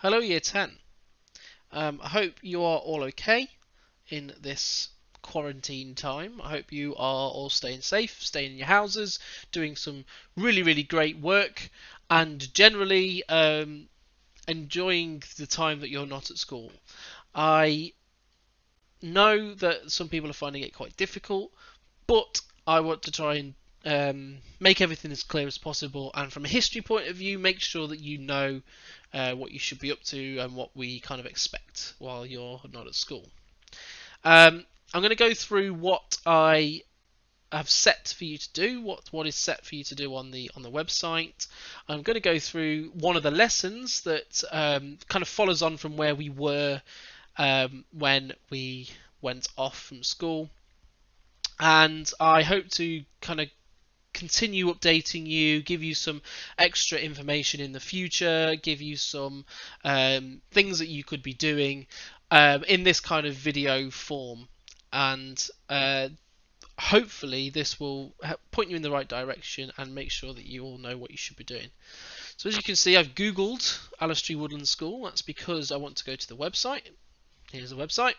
Hello Year 10. I hope you are all okay in this quarantine time. I hope you are all staying safe, staying in your houses, doing some really great work, and generally enjoying the time that you're not at school. I know that some people are finding it quite difficult, but I want to try and make everything as clear as possible, and from a history point of view, make sure that you know what you should be up to and what we kind of expect while you're not at school. I'm going to go through what I have set for you to do, what is set for you to do on the website. I'm going to go through one of the lessons that kind of follows on from where we were when we went off from school, and I hope to kind of continue updating you, give you some extra information in the future, give you some things that you could be doing in this kind of video form, and hopefully this will point you in the right direction and make sure that you all know what you should be doing. So as you can see, I've googled Alice Tree Woodland School. That's because I want to go to the website. Here's the website.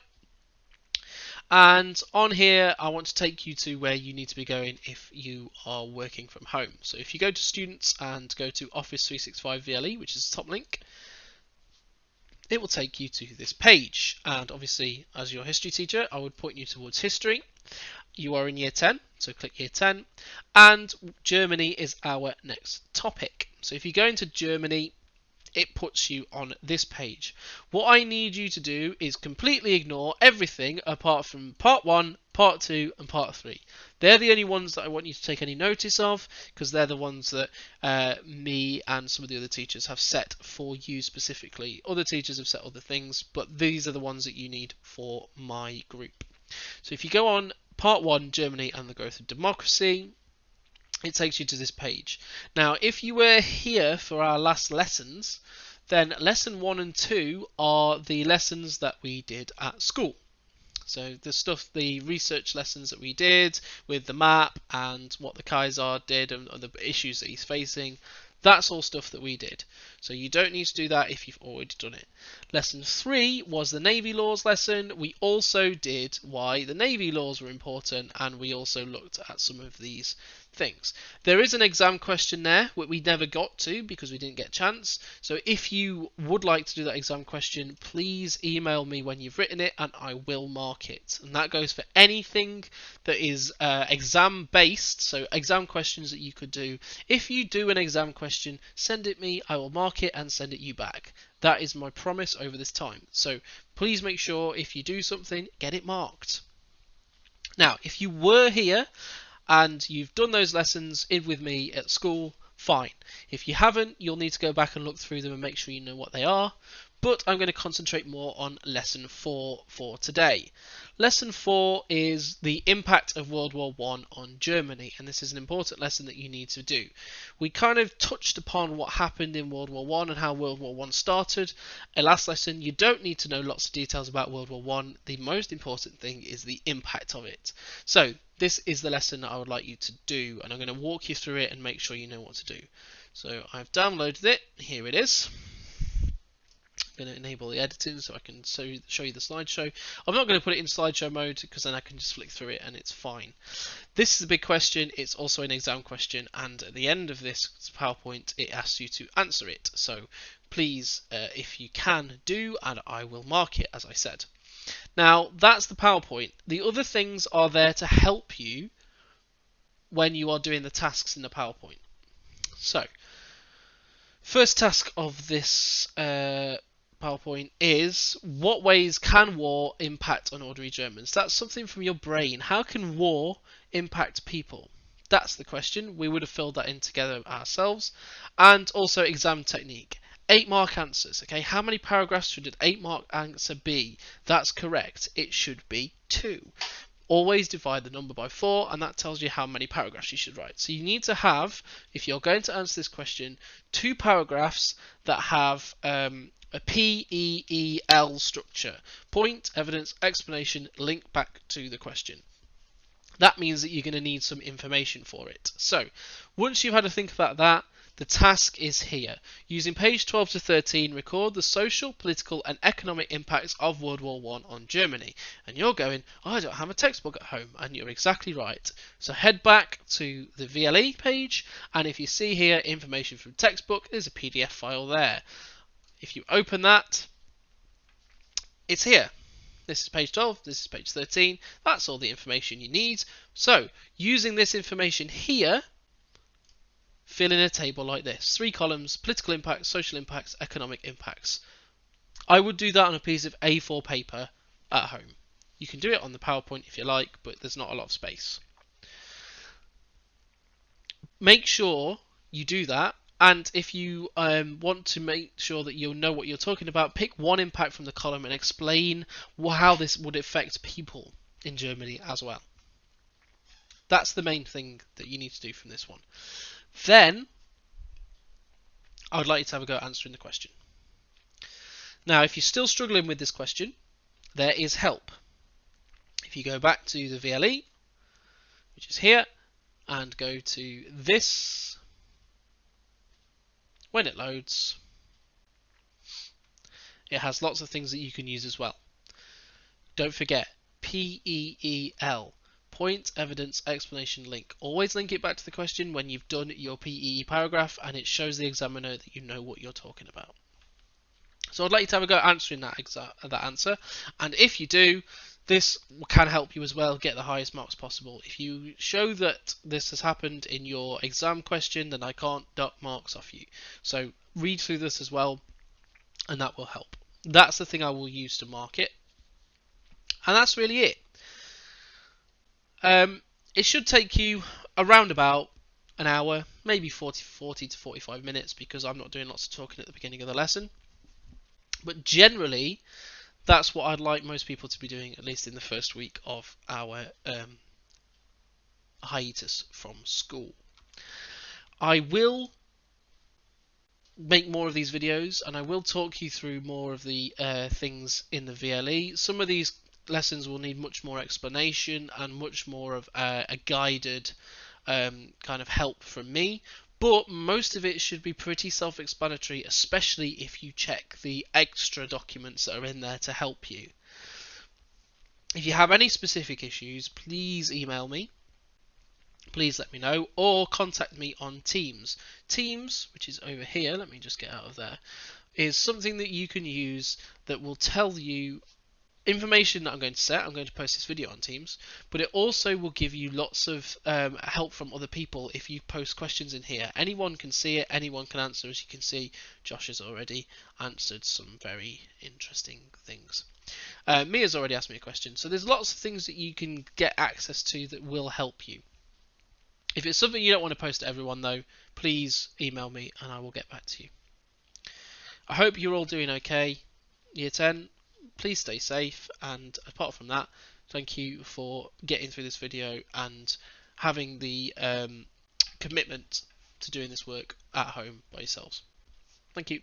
And on here, I want to take you to where you need to be going if you are working from home. So if you go to Students and go to Office 365 VLE, which is the top link, it will take you to this page. And obviously, as your history teacher, I would point you towards history. You are in year 10, so click year 10. And Germany is our next topic. So if you go into Germany, it puts you on this page. What I need you to do is completely ignore everything apart from part 1, part 2 and part 3. They're the only ones that I want you to take any notice of, because they're the ones that me and some of the other teachers have set for you specifically. Other teachers have set other things, but these are the ones that you need for my group. So if you go on part 1, Germany and the growth of democracy, it takes you to this page. Now, if you were here for our last lessons, then lesson 1 and 2 are the lessons that we did at school. So the stuff, the research lessons that we did with the map and what the Kaiser did and the issues that he's facing, that's all stuff that we did. So you don't need to do that if you've already done it. Lesson 3 was the Navy laws lesson. We also did why the Navy laws were important, and we also looked at some of these things. There is an exam question there that we never got to because we didn't get a chance. So if you would like to do that exam question, please email me when you've written it and I will mark it. And that goes for anything that is exam based, so exam questions that you could do. If you do an exam question, send it me, I will mark it and send it you back. That is my promise over this time. So please make sure if you do something, get it marked. Now, if you were here and you've done those lessons in with me at school, fine. If you haven't, you'll need to go back and look through them and make sure you know what they are. But I'm going to concentrate more on lesson 4 for today. Lesson 4 is the impact of World War I on Germany, and this is an important lesson that you need to do. We kind of touched upon what happened in World War I and how World War I started. In last lesson, you don't need to know lots of details about World War I. The most important thing is the impact of it. So this is the lesson that I would like you to do, and I'm going to walk you through it and make sure you know what to do. So I've downloaded it. Here it is. I'm going to enable the editing so I can show you the slideshow. I'm not going to put it in slideshow mode because then I can just flick through it and it's fine. This is a big question. It's also an exam question, and at the end of this PowerPoint it asks you to answer it. So please, if you can, do, and I will mark it as I said. Now that's the PowerPoint. The other things are there to help you when you are doing the tasks in the PowerPoint. So first task of this PowerPoint is, what ways can war impact on ordinary Germans? That's something from your brain. How can war impact people? That's the question. We would have filled that in together ourselves. And also exam technique. 8-mark answers. Okay, how many paragraphs should an 8-mark answer be? That's correct. It should be 2. Always divide the number by 4, and that tells you how many paragraphs you should write. So you need to have, if you're going to answer this question, 2 paragraphs that have a PEEL structure. Point, evidence, explanation, link back to the question. That means that you're going to need some information for it. So once you've had a think about that, The task is here. Using page 12 to 13, record the social, political and economic impacts of World War I on Germany. And you're going, oh, I don't have a textbook at home. And you're exactly right. So head back to the VLE page, and if you see here information from textbook, there's a PDF file there. If you open that, it's here. This is page 12, this is page 13. That's all the information you need. So using this information here, fill in a table like this. 3 columns: political impacts, social impacts, economic impacts. I would do that on a piece of A4 paper at home. You can do it on the PowerPoint if you like, but there's not a lot of space. Make sure you do that, and if you want to make sure that you'll know what you're talking about, pick one impact from the column and explain how this would affect people in Germany as well. That's the main thing that you need to do from this one. Then I would like you to have a go at answering the question. Now, if you're still struggling with this question, there is help. If you go back to the VLE, which is here, and go to this, when it loads, it has lots of things that you can use as well. Don't forget, PEEL, point, evidence, explanation, link. Always link it back to the question when you've done your PEE paragraph, and it shows the examiner that you know what you're talking about. So I'd like you to have a go at answering that answer, and if you do, this can help you as well get the highest marks possible. If you show that this has happened in your exam question, then I can't dock marks off you. So read through this as well, and that will help. That's the thing I will use to mark it, and that's really it. It should take you around about an hour, maybe 40 to 45 minutes, because I'm not doing lots of talking at the beginning of the lesson. But generally, that's what I'd like most people to be doing, at least in the first week of our hiatus from school. I will make more of these videos, and I will talk you through more of the things in the VLE. Some of these lessons will need much more explanation and much more of a guided kind of help from me. But most of it should be pretty self-explanatory, especially if you check the extra documents that are in there to help you. If you have any specific issues, please email me. Please let me know, or contact me on Teams. Teams, which is over here, let me just get out of there, is something that you can use that will tell you information that I'm going to set. I'm going to post this video on Teams, but it also will give you lots of help from other people if you post questions in here. Anyone can see it, anyone can answer. As you can see, Josh has already answered some very interesting things. Mia's already asked me a question, so there's lots of things that you can get access to that will help you. If it's something you don't want to post to everyone though, please email me and I will get back to you. I hope you're all doing okay. Year 10, please stay safe, and apart from that, thank you for getting through this video and having the commitment to doing this work at home by yourselves. Thank you.